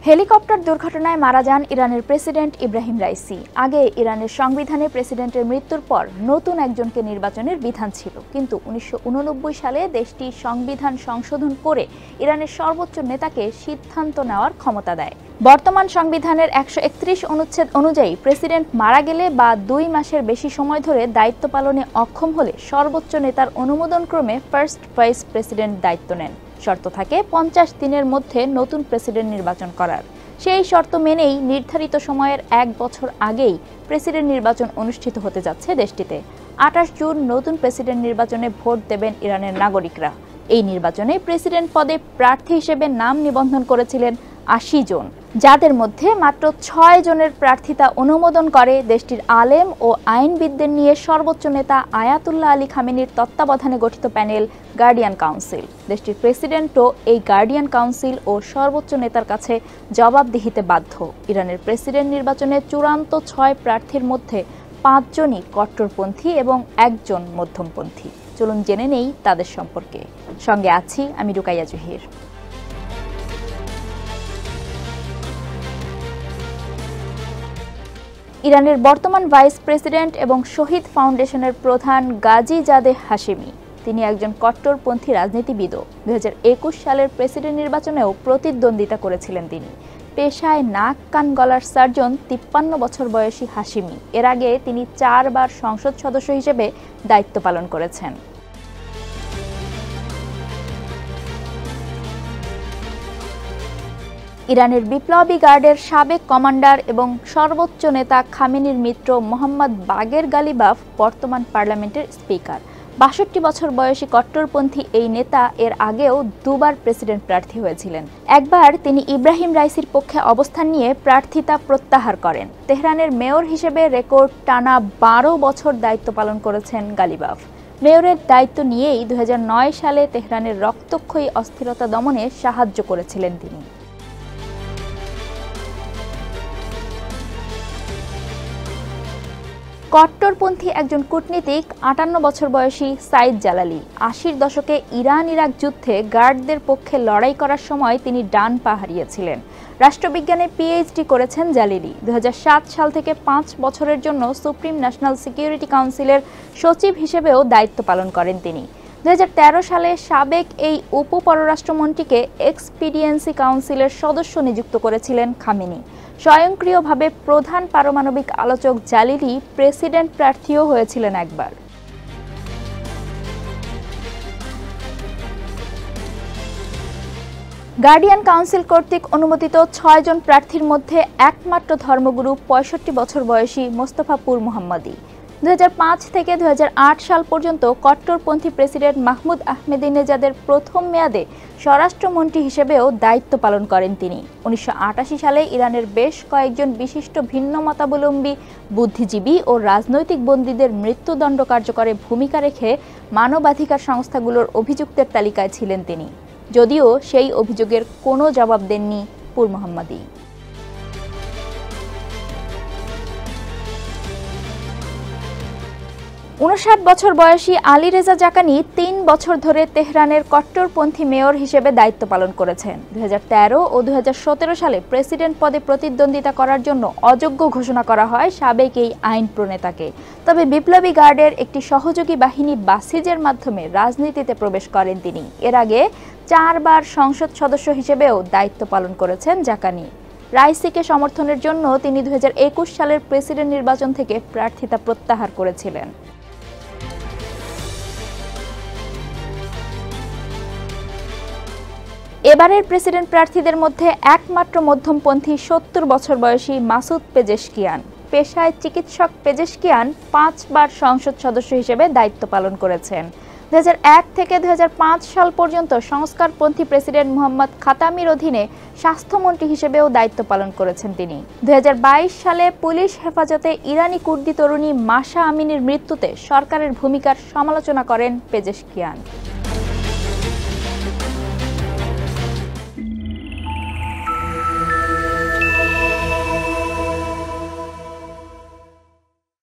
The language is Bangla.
হেলিকপ্টার দুর্ঘটনায় মারা যান ইরানের প্রেসিডেন্ট ইব্রাহিম রাইসি। আগে ইরানের সংবিধানে প্রেসিডেন্টের মৃত্যুর পর নতুন একজনকে নির্বাচনের বিধান ছিল, কিন্তু 1989 সালে দেশটি সংবিধান সংশোধন করে ইরানের সর্বোচ্চ নেতাকে সিদ্ধান্ত নেওয়ার ক্ষমতা দেয়। বর্তমান সংবিধানের 131 অনুচ্ছেদ অনুযায়ী প্রেসিডেন্ট মারা গেলে বা 2 মাসের বেশি সময় ধরে দায়িত্ব পালনে অক্ষম হলে সর্বোচ্চ নেতার অনুমোদনক্রমে ফার্স্ট ভাইস প্রেসিডেন্ট দায়িত্ব নেন। শর্ত থাকে 50 দিনের মধ্যে নতুন প্রেসিডেন্ট নির্বাচন করার। সেই শর্ত মেনেই নির্ধারিত সময়ের 1 বছর আগেই প্রেসিডেন্ট নির্বাচন অনুষ্ঠিত হতে যাচ্ছে দেশটিতে। 28 জুন নতুন প্রেসিডেন্ট নির্বাচনে ভোট দেবেন ইরানের নাগরিকরা। এই নির্বাচনে প্রেসিডেন্ট পদে প্রার্থী হিসেবে নাম নিবন্ধন করেছিলেন 80 জন, যাদের মধ্যে মাত্র 6 জনের প্রার্থিতা অনুমোদন করে দেশটির আলেম ও আইনবিদদের নিয়ে সর্বোচ্চ নেতা আয়াতুল্লাহ আলী খামেনির তত্ত্বাবধানে গঠিত প্যানেল গার্ডিয়ান কাউন্সিল। দেশটির প্রেসিডেন্টও এই গার্ডিয়ান কাউন্সিল ও সর্বোচ্চ নেতার কাছে জবাবদিহিতে বাধ্য। ইরানের প্রেসিডেন্ট নির্বাচনে চূড়ান্ত 6 প্রার্থীর মধ্যে 5 জনই কট্টরপন্থী এবং 1 জন মধ্যমপন্থী। চলুন জেনে নেই তাদের সম্পর্কে। সঙ্গে আছি আমি রুকাইয়া জহির। ইরানের বর্তমান ভাইস প্রেসিডেন্ট এবং শহীদ ফাউন্ডেশনের প্রধান গাজী জাদেহ হাশেমি। তিনি একজন কট্টরপন্থী রাজনীতিবিদও। 2021 সালের প্রেসিডেন্ট নির্বাচনেও প্রতিদ্বন্দ্বিতা করেছিলেন তিনি। পেশায় নাক কান গলার সার্জন 53 বছর বয়সী হাশেমি। এর আগে তিনি 4 বার সংসদ সদস্য হিসেবে দায়িত্ব পালন করেছেন। ইরানের বিপ্লবী গার্ডের সাবেক কমান্ডার এবং সর্বোচ্চ নেতা খামেনির মিত্র মোহাম্মদ বাগের গালিবাফ বর্তমান পার্লামেন্টের স্পিকার। 62 বছর বয়সী কট্টরপন্থী এই নেতা এর আগেও 2 বার প্রেসিডেন্ট প্রার্থী হয়েছিলেন। একবার তিনি ইব্রাহিম রাইসির পক্ষে অবস্থান নিয়ে প্রার্থিতা প্রত্যাহার করেন। তেহরানের মেয়র হিসেবে রেকর্ড টানা 12 বছর দায়িত্ব পালন করেছেন গালিবাফ। মেয়রের দায়িত্ব নিয়েই 2009 সালে তেহরানের রক্তক্ষয়ী অস্থিরতা দমনে সাহায্য করেছিলেন তিনি। কট্টরপন্থী একজন কূটনীতিক 58 বছর বয়সী সাইদ জালালি। 80-র দশকে ইরান ইরাক যুদ্ধে গার্ডদের পক্ষে লড়াই করার সময় তিনি ডান পা হারিয়েছিলেন। রাষ্ট্রবিজ্ঞানে পিএইচডি করেছেন জালালি। 2007 সাল থেকে 5 বছরের জন্য সুপ্রিম ন্যাশনাল সিকিউরিটি কাউন্সিলের সচিব হিসেবেও দায়িত্ব পালন করেন তিনি। 2013 সালে সাবেক এই উপপররাষ্ট্রমন্ত্রীকে এক্সপিডিয়েন্সি কাউন্সিলের সদস্য নিযুক্ত করেছিলেন খামেনি। স্বয়ংক্রিয়ভাবে প্রধান পারমাণবিক আলোচক জালিলি প্রেসিডেন্ট প্রার্থীও হয়েছিলেন একবার। গার্ডিয়ান কাউন্সিল কর্তৃক অনুমোদিত 6 জন প্রার্থীর মধ্যে একমাত্র ধর্মগুরু 65 বছর বয়সী মোস্তফা পুর মোহাম্মদী। 2005 থেকে 2008 সাল পর্যন্ত কট্টরপন্থী প্রেসিডেন্ট মাহমুদ আহমেদিনেজাদের প্রথম মেয়াদে স্বরাষ্ট্রমন্ত্রী হিসেবেও দায়িত্ব পালন করেন তিনি। 1988 সালে ইরানের বেশ কয়েকজন বিশিষ্ট ভিন্ন মতাবলম্বী বুদ্ধিজীবী ও রাজনৈতিক বন্দীদের মৃত্যুদণ্ড কার্যকরে ভূমিকা রেখে মানবাধিকার সংস্থাগুলোর অভিযুক্তের তালিকায় ছিলেন তিনি, যদিও সেই অভিযোগের কোনো জবাব দেননি পুর মোহাম্মদী। 59 বছর বয়সী আলী রেজা জাকানি 3 বছর ধরে তেহরানের কট্টরপন্থী মেয়র হিসেবে দায়িত্ব পালন করেছেন। 2013 ও 2017 সালে প্রেসিডেন্ট পদে প্রতিদ্বন্দ্বিতা করার জন্য অযোগ্য ঘোষণা করা হয় সাবেক এই আইন প্রণেতাকে। তবে বিপ্লবী গার্ডের একটি সহযোগী বাহিনী বাসিজের মাধ্যমে রাজনীতিতে প্রবেশ করেন তিনি। এর আগে 4 বার সংসদ সদস্য হিসেবেও দায়িত্ব পালন করেছেন জাকানি। রাইসিকে সমর্থনের জন্য তিনি 2021 সালের প্রেসিডেন্ট নির্বাচন থেকে প্রার্থিতা প্রত্যাহার করেছিলেন। এবারের প্রেসিডেন্ট প্রার্থীদের মধ্যে একমাত্র মধ্যমপন্থী 70 বছর বয়সী মাসুদ পেজেশকিয়ান। পেশায় চিকিৎসক পেজেশকিয়ান 5 বার সংসদ সদস্য হিসেবে দায়িত্ব পালন করেছেন। 2001 থেকে 2005 সাল পর্যন্ত সংস্কারপন্থী প্রেসিডেন্ট মোহাম্মদ খাতামির অধীনে স্বাস্থ্যমন্ত্রী হিসেবেও দায়িত্ব পালন করেছেন তিনি। 2022 সালে পুলিশ হেফাজতে ইরানি কুর্দি তরুণী মাশা আমিনির মৃত্যুতে সরকারের ভূমিকার সমালোচনা করেন পেজেশকিয়ান।